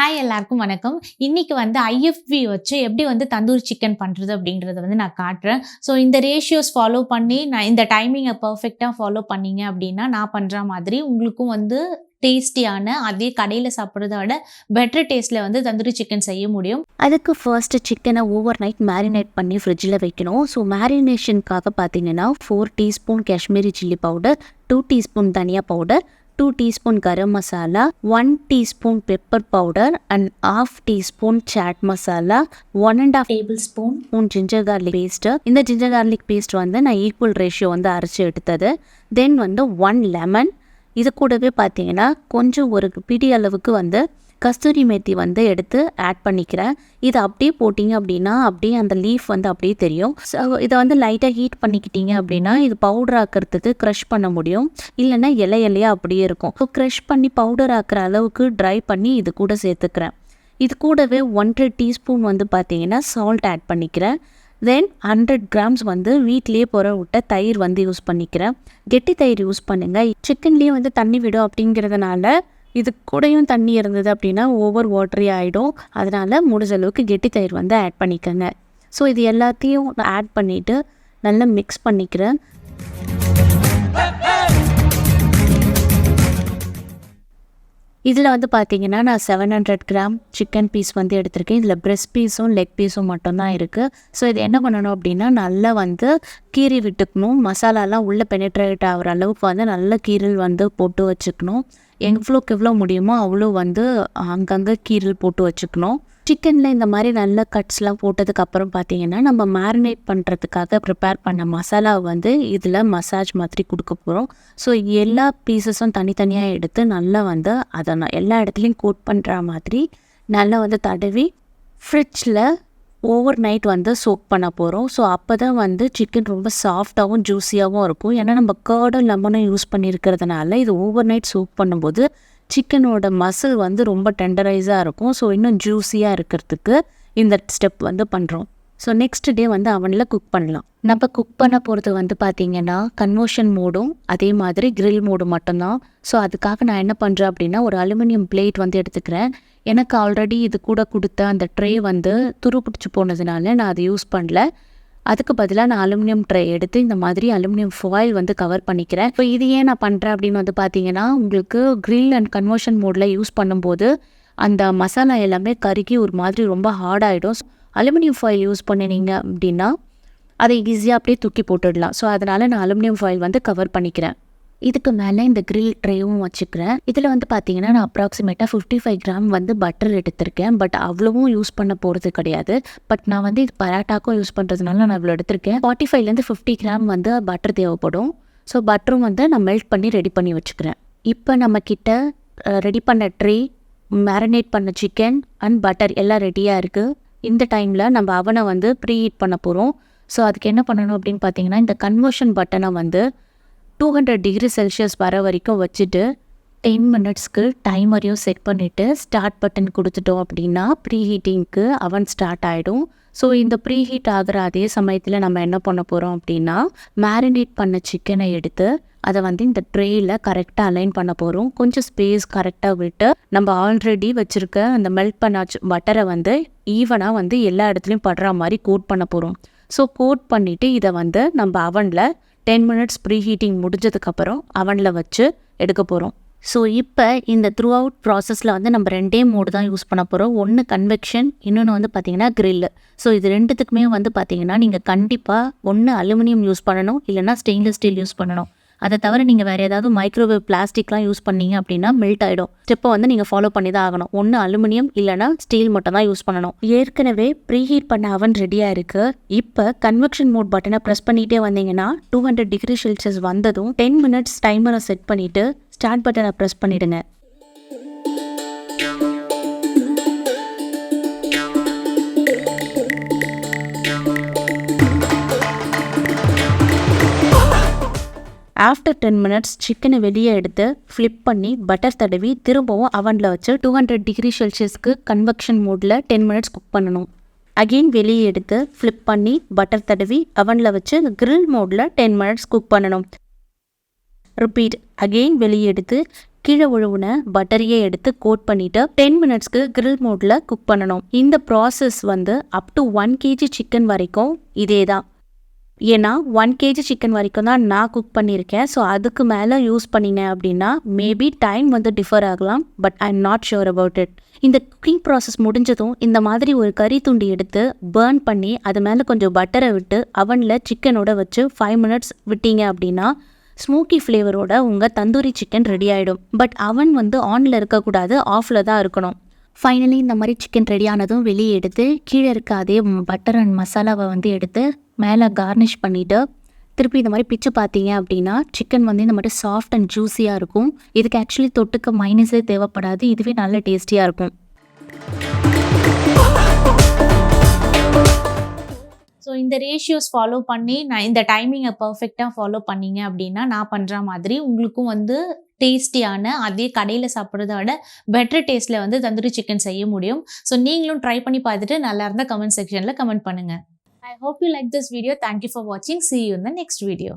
Hi எல்லாருக்கும் வணக்கம். இன்னைக்கு வந்து IFB வச்சு எப்படி வந்து தந்தூரி சிக்கன் பண்றது அப்படின்றத வந்து நான் காட்டுறேன். ஸோ இந்த ரேஷியோஸ் ஃபாலோ பண்ணி நான் இந்த டைமிங்கை பர்ஃபெக்ட்டா ஃபாலோ பண்ணீங்க அப்படின்னா, நான் பண்ற மாதிரி உங்களுக்கும் வந்து டேஸ்டியான அதே கடையில சாப்பிடுறத விட பெட்டர் டேஸ்ட்ல வந்து தந்தூரி சிக்கன் செய்ய முடியும். அதுக்கு ஃபர்ஸ்ட் சிக்கனை ஓவர் நைட் மேரினேட் பண்ணி ஃப்ரிட்ஜில் வைக்கணும். ஸோ மேரினேஷனுக்காக பார்த்தீங்கன்னா 4 teaspoon Kashmiri chilli powder, 2 teaspoon தனியா powder, 2 teaspoon garam masala, 1 teaspoon pepper powder and half teaspoon chaat masala, 1.5 tablespoon ginger garlic paste. இந்த ginger garlic paste வந்து நான் ஈக்குவல் ரேஷியோ வந்து அரைச்சி எடுத்தது. தென் வந்து 1 லெமன். இது கூடவே பார்த்தீங்கன்னா கொஞ்சம் ஒரு பிடி அளவுக்கு வந்து கஸ்தூரி மேத்தி வந்து எடுத்து ஆட் பண்ணிக்கிறேன். இதை அப்படியே போட்டிங்க அப்படின்னா அப்படியே அந்த லீஃப் வந்து அப்படியே தெரியும். ஸோ இதை வந்து லைட்டாக ஹீட் பண்ணிக்கிட்டீங்க அப்படின்னா இது பவுடர் ஆக்கிறதுக்கு க்ரஷ் பண்ண முடியும். இல்லைன்னா இலையாக அப்படியே இருக்கும். ஸோ க்ரஷ் பண்ணி பவுடர் ஆக்கிற அளவுக்கு ட்ரை பண்ணி இது கூட சேர்த்துக்கிறேன். இது கூடவே 1.5 டீஸ்பூன் வந்து பார்த்தீங்கன்னா சால்ட் ஆட் பண்ணிக்கிறேன். தென் 100 கிராம்ஸ் வந்து வீட்லேயே புற விட்ட தயிர் வந்து யூஸ் பண்ணிக்கிறேன். கெட்டி தயிர் யூஸ் பண்ணுங்கள். சிக்கன்லேயே வந்து தண்ணி விடும் அப்படிங்கிறதுனால இது கூடயும் தண்ணி இருந்தது அப்படின்னா ஓவர் வாட்டரி ஆகிடும். அதனால் முடிஞ்ச அளவுக்கு கெட்டி தயிர் வந்து ஆட் பண்ணிக்கோங்க. ஸோ இது எல்லாத்தையும் ஆட் பண்ணிவிட்டு நல்லா மிக்ஸ் பண்ணிக்கிறேன். இதில் வந்து பார்த்தீங்கன்னா நான் 700 கிராம் சிக்கன் பீஸ் வந்து எடுத்திருக்கேன். இதில் பிரெஸ்ட் பீஸும் லெக் பீஸும் மட்டும்தான் இருக்குது. ஸோ இது என்ன பண்ணணும் அப்படின்னா நல்லா வந்து கீறி விட்டுக்கணும். மசாலாலாம் உள்ளே பெனிட்ரேட் ஆகிற அளவுக்கு வந்து நல்ல கீரல் வந்து போட்டு வச்சுக்கணும். எவ்வளோ முடியுமோ அவ்வளோ வந்து அங்கங்கே கீரல் போட்டு வச்சுக்கணும். சிக்கனில் இந்த மாதிரி நல்ல கட்ஸ்லாம் போட்டதுக்கப்புறம் பார்த்தீங்கன்னா நம்ம மேரினேட் பண்ணுறதுக்காக ப்ரிப்பேர் பண்ண மசாலா வந்து இதில் மசாஜ் மாதிரி கொடுக்க போகிறோம். ஸோ எல்லா பீசஸும் தனித்தனியாக எடுத்து நல்லா வந்து அதை நான் எல்லா இடத்துலையும் கோட் பண்ணுற மாதிரி நல்லா வந்து தடவி ஃப்ரிட்ஜில் ஓவர் நைட் வந்து சோக் பண்ண போகிறோம். ஸோ அப்போ தான் வந்து சிக்கன் ரொம்ப சாஃப்டாகவும் ஜூஸியாகவும் இருக்கும். ஏன்னா நம்ம கர்டும் லெமனும் யூஸ் பண்ணியிருக்கிறதுனால இது ஓவர் நைட் சோக் பண்ணும்போது சிக்கனோட மசில் வந்து ரொம்ப டெண்டரைஸாக இருக்கும். ஸோ இன்னும் ஜூஸியாக இருக்கிறதுக்கு இந்த ஸ்டெப் வந்து பண்ணுறோம். ஸோ நெக்ஸ்ட் டே வந்து அவனில் குக் பண்ணலாம். நம்ம குக் பண்ண போகிறது வந்து பார்த்திங்கன்னா கன்வர்ஷன் மோடும் அதே மாதிரி கிரில் மோடும் மட்டும்தான். ஸோ அதுக்காக நான் என்ன பண்ணுறேன் அப்படின்னா ஒரு அலுமினியம் பிளேட் வந்து எடுத்துக்கிறேன். எனக்கு ஆல்ரெடி இது கூட கொடுத்த அந்த ட்ரே வந்து துரு பிடிச்சி போனதுனால நான் அதை யூஸ் பண்ணல. அதுக்கு பதிலாக நான் அலுமினியம் ட்ரே எடுத்து இந்த மாதிரி அலுமினியம் ஃபாயில் வந்து கவர் பண்ணிக்கிறேன். இப்போ இது ஏன் நான் பண்ணுறேன் அப்படின்னு வந்து பார்த்தீங்கன்னா உங்களுக்கு கிரில் அண்ட் கன்வர்ஷன் மோடில் யூஸ் பண்ணும்போது அந்த மசாலா எல்லாமே கருகி ஒரு மாதிரி ரொம்ப ஹார்டாகிடும். அலுமினியம் ஃபாயில் யூஸ் பண்ணினீங்க அப்படின்னா அதை ஈஸியாக அப்படியே தூக்கி போட்டுடலாம். ஸோ அதனால் நான் அலுமினியம் ஃபாயில் வந்து கவர் பண்ணிக்கிறேன். இதுக்கு மேலே இந்த கிரில் ட்ரேவும் வச்சுக்கிறேன். இதில் வந்து பார்த்தீங்கன்னா நான் அப்ராக்சிமேட்டாக 55 கிராம் வந்து பட்டர் எடுத்திருக்கேன். பட் அவ்வளவும் யூஸ் பண்ண போகிறது கிடையாது. பட் நான் வந்து இது பராட்டாக்கும் யூஸ் பண்ணுறதுனால நான் இவ்வளோ எடுத்திருக்கேன். 45லேருந்து 50 கிராம் வந்து பட்டர் தேவைப்படும். ஸோ பட்டரும் வந்து நான் மெல்ட் பண்ணி ரெடி பண்ணி வச்சுக்கிறேன். இப்போ நம்மக்கிட்ட ரெடி பண்ண ட்ரே, மேரினேட் பண்ண சிக்கன் அண்ட் பட்டர் எல்லாம் ரெடியாக இருக்குது. இந்த டைமில் நம்ம அவனை வந்து ப்ரீ ஹீட் பண்ண போகிறோம். ஸோ அதுக்கு என்ன பண்ணணும் அப்படின்னு பார்த்தீங்கன்னா இந்த கன்வர்ஷன் பட்டனை வந்து 200 டிகிரி செல்சியஸ் வர வரைக்கும் வச்சுட்டு 10 மினிட்ஸ்க்கு டைமரையும் செட் பண்ணிவிட்டு ஸ்டார்ட் பட்டன் கொடுத்துட்டோம் அப்படின்னா ப்ரீ ஹீட்டிங்க்கு அவன் ஸ்டார்ட் ஆகிடும். ஸோ இந்த ப்ரீ ஹீட் ஆகிற அதே சமயத்தில் நம்ம என்ன பண்ண போகிறோம் அப்படின்னா மேரினேட் பண்ண சிக்கனை எடுத்து அதை வந்து இந்த ட்ரேயில் கரெக்டாக அலைன் பண்ண போகிறோம். கொஞ்சம் ஸ்பேஸ் கரெக்டாக விட்டு நம்ம ஆல்ரெடி வச்சுருக்க அந்த மெல்ட் பண்ண பட்டரை வந்து ஈவனாக வந்து எல்லா இடத்துலையும் படுற மாதிரி கோட் பண்ண போகிறோம். ஸோ கோட் பண்ணிவிட்டு இதை வந்து நம்ம அவனில் 10 மினிட்ஸ் ப்ரீ ஹீட்டிங் முடிஞ்சதுக்கப்புறம் அவனில் வச்சு எடுக்க போகிறோம். ஸோ இப்போ இந்த த்ரூ அவுட் ப்ராசஸில் வந்து நம்ம 2 மோடு தான் யூஸ் பண்ண போகிறோம். ஒன்று கன்வெக்ஷன், இன்னொன்று வந்து பார்த்திங்கன்னா கிரில்லு. ஸோ இது ரெண்டுத்துக்குமே வந்து பார்த்திங்கன்னா நீங்கள் கண்டிப்பாக ஒன்று அலுமினியம் யூஸ் பண்ணணும், இல்லைனா ஸ்டெயின்லெஸ் ஸ்டீல் யூஸ் பண்ணணும். அதை தவிர நீங்கள் வேறு ஏதாவது மைக்ரோவேவ் பிளாஸ்டிக்லாம் யூஸ் பண்ணீங்க அப்படின்னா மெல்ட் ஆகிடும். ஸ்டெப்பை வந்து நீங்கள் ஃபாலோ பண்ணி தான் ஆகணும். ஒன்று அலுமினியம் இல்லைனா ஸ்டீல் மட்டும் தான் யூஸ் பண்ணணும். ஏற்கனவே ப்ரீ ஹீட் பண்ண அவன் ரெடியாக இருக்குது. இப்போ கன்வெக்ஷன் மோட் பட்டனை ப்ரெஸ் பண்ணிகிட்டே வந்தீங்கன்னா 200 டிகிரி செல்சியஸ் வந்ததும் 10 மினிட்ஸ் டைமரை செட் பண்ணிவிட்டு ஸ்டார்ட் பட்டனை ப்ரெஸ் பண்ணிவிடுங்க. ஆஃப்டர் 10 மினிட்ஸ் சிக்கனை வெளியே எடுத்து ஃப்ளிப் பண்ணி பட்டர் தடவி திரும்பவும் அவனில் வச்சு 200 டிகிரி செல்சியஸ்க்கு கன்வெக்ஷன் மோடில் 10 மினிட்ஸ் குக் பண்ணணும். அகெயின் வெளியே எடுத்து ஃப்ளிப் பண்ணி பட்டர் தடவி அவனில் வச்சு கிரில் மோடில் 10 மினிட்ஸ் குக் பண்ணணும். ரிப்பீட் அகெயின் வெளியே எடுத்து கீழே உழுவுன பட்டரையே எடுத்து கோட் பண்ணிவிட்டு 10 மினிட்ஸ்க்கு grill மோடில் குக் பண்ணணும். இந்த ப்ராசஸ் வந்து அப் டு 1 kg சிக்கன் வரைக்கும் இதே தான். ஏன்னா 1 kg சிக்கன் வரைக்கும் தான் நான் குக் பண்ணியிருக்கேன். ஸோ அதுக்கு மேலே யூஸ் பண்ணிங்க அப்படின்னா மேபி டைம் வந்து டிஃபர் ஆகலாம், but I am not sure about it. இந்த குக்கிங் ப்ராசஸ் முடிஞ்சதும் இந்த மாதிரி ஒரு கறி துண்டி எடுத்து பேர்ன் பண்ணி அது மேலே கொஞ்சம் பட்டரை விட்டு அவனில் சிக்கனோட வச்சு 5 மினிட்ஸ் விட்டீங்க அப்படின்னா ஸ்மோக்கி ஃப்ளேவரோட உங்கள் தந்தூரி சிக்கன் ரெடி ஆகிடும். பட் அவன் வந்து ஆனில் இருக்கக்கூடாது, ஆஃபில் தான் இருக்கணும். ஃபைனலி இந்த மாதிரி சிக்கன் ரெடி ஆனதும் வெளியே எடுத்து கீழே இருக்க அதே பட்டர் அண்ட் மசாலாவை வந்து எடுத்து மேலே கார்னிஷ் பண்ணிவிட்டு திருப்பி இந்த மாதிரி பிச்சு பார்த்தீங்க அப்படின்னா சிக்கன் வந்து இந்த மாதிரி சாஃப்ட் அண்ட் ஜூஸியாக இருக்கும். இதுக்கு ஆக்சுவலி தொட்டுக்க மைனஸே தேவைப்படாது, இதுவே நல்ல டேஸ்டியாக இருக்கும். ஸோ இந்த ரேஷியோஸ் ஃபாலோ பண்ணி நான் இந்த டைமிங்கை பர்ஃபெக்டாக ஃபாலோ பண்ணீங்க அப்படின்னா நான் பண்ணுற மாதிரி உங்களுக்கும் வந்து டேஸ்டியான அதே கடையில் சாப்பிட்றத விட பெட்டர் டேஸ்ட்டில் வந்து தந்தூரி சிக்கன் செய்ய முடியும். ஸோ நீங்களும் ட்ரை பண்ணி பார்த்துட்டு நல்லா இருந்தால் கமெண்ட் செக்ஷனில் கமெண்ட் பண்ணுங்கள். I hope you like this video. Thank you for watching. See you in the next video.